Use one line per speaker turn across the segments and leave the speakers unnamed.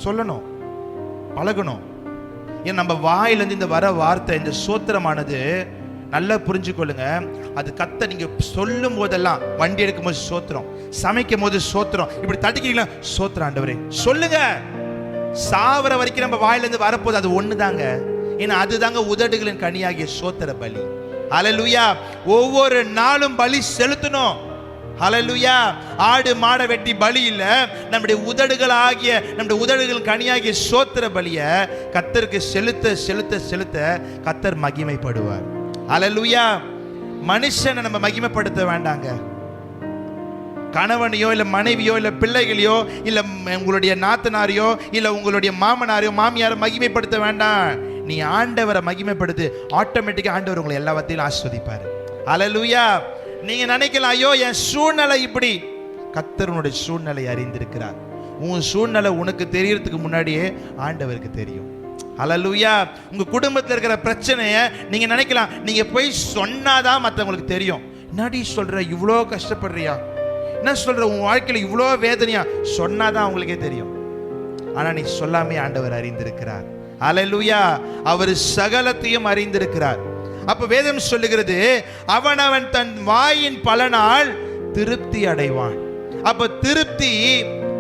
சொல்லணும், பழகணும். ஏன் நம்ம வாயிலிருந்து இந்த வர வார்த்தை, இந்த சோத்திரமானது நல்லா புரிஞ்சுக்கொள்ளுங்க. அது கத்த நீங்க சொல்லும் போதெல்லாம், வண்டி எடுக்கும் போது சோத்திரம், சமைக்கும் போது சோத்திரம், இப்படி தட்டிக்கிறீங்களா சோத்திரம் ஆண்டவரே சொல்லுங்க. சாவர வரைக்கும் நம்ம வாயிலிருந்து வரப்போது அது ஒண்ணுதாங்க. ஏன்னா அதுதாங்க உதடுகளின் கனியாகிய சோத்திர பலி. ஹல்லேலூயா. ஒவ்வொரு நாளும் பலி செலுத்தணும். ஹல்லேலூயா. ஆடு மாடை வெட்டி பலி இல்ல, நம்முடைய உதடுகள் ஆகிய, நம்முடைய உதடுகள் கனியாகிய சோத்திர பலிய கர்த்தருக்கு செலுத்த செலுத்த செலுத்த கர்த்தர் மகிமைப்படுவார். ஹல்லேலூயா. மனுஷனை நம்ம மகிமைப்படுத்த வேண்டாங்க. கணவனையோ இல்ல மனைவியோ இல்ல பிள்ளைகளையோ இல்ல உங்களுடைய நாத்தனாரையோ இல்ல உங்களுடைய மாமனாரையோ மாமியாரோ மகிமைப்படுத்த வேண்டாம். நீ ஆண்டவரை மகிமைப்படுத்து, ஆட்டோமேட்டிக்கா ஆண்டவர் உங்களை எல்லாவற்றையும் ஆசீர்வதிப்பாரு. ஹல்லேலூயா. நீங்க நினைக்கலாம், ஐயோ என் சூழ்நிலை இப்படி. கர்த்தர் உன்னுடைய சூழ்நிலை அறிந்திருக்கிறார். உன் சூழ்நிலை உனக்கு தெரியறதுக்கு முன்னாடியே ஆண்டவருக்கு தெரியும். ஹல்லேலூயா. உங்க குடும்பத்தில் இருக்கிற பிரச்சனையை நீங்க நினைக்கலாம், நீங்க போய் சொன்னாதான் மற்றவங்களுக்கு தெரியும். என்னடி சொல்ற, இவ்வளோ கஷ்டப்படுறியா, என்ன சொல்ற, உன் வாழ்க்கையில் இவ்வளோ வேதனையா, சொன்னாதான் அவங்களுக்கே தெரியும். ஆனா நீ சொல்லாமே ஆண்டவர் அறிந்திருக்கிறார். ஹல்லேலூயா. அவர் சகலத்தையும் அறிந்திருக்கிறார். அப்ப வேதம் சொல்லுகிறது, அவனவன் தன் வாயின் பலனால் திருப்தி அடைவான். அப்ப திருப்தி,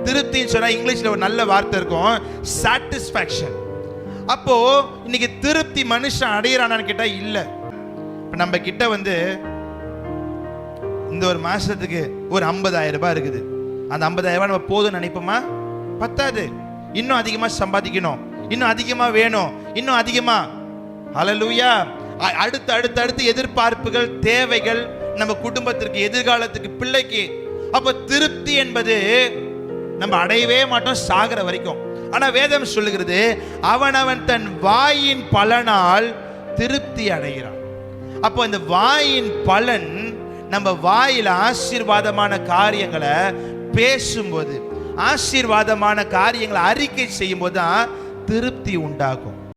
திருப்தின்னு சொன்னா இங்கிலீஷ்ல ஒரு நல்ல வார்த்தை இருக்கும், சாட்டிஸ்ஃபேக்ஷன். அப்போ இன்னைக்கு திருப்தி மனுஷன் அடையிறானான்னு கேட்டா இல்ல. இப்ப நம்ம கிட்ட இந்த ஒரு மாசத்துக்கு ஒரு 50,000 ரூபாய் இருக்குது. அந்த 50,000 ரூபாய் நம்ம போதும் நினைப்போமா? பத்தாது. இன்னும் அதிகமா சம்பாதிக்கணும், இன்னும் அதிகமா வேணும், இன்னும் அதிகமா. ஹல்லேலூயா. அடுத்து அடுத்து அடுத்து எதிர்பார்ப்புகள், தேவைகள் நம்ம குடும்பத்திற்கு, எதிர்காலத்துக்கு, பிள்ளைக்கு. அப்ப திருப்தி என்பது நம்ம அடையவே மாட்டோம் சாகிற வரைக்கும். ஆனா வேதம் சொல்லுகிறது, அவனவன் தன் வாயின் பலனால் திருப்தி அடைகிறான். அப்போ இந்த வாயின் பலன், நம்ம வாயில ஆசீர்வாதமான காரியங்களை பேசும்போது, ஆசீர்வாதமான காரியங்களை அறிக்கை செய்யும் போது தான் திருப்தி உண்டாகும்.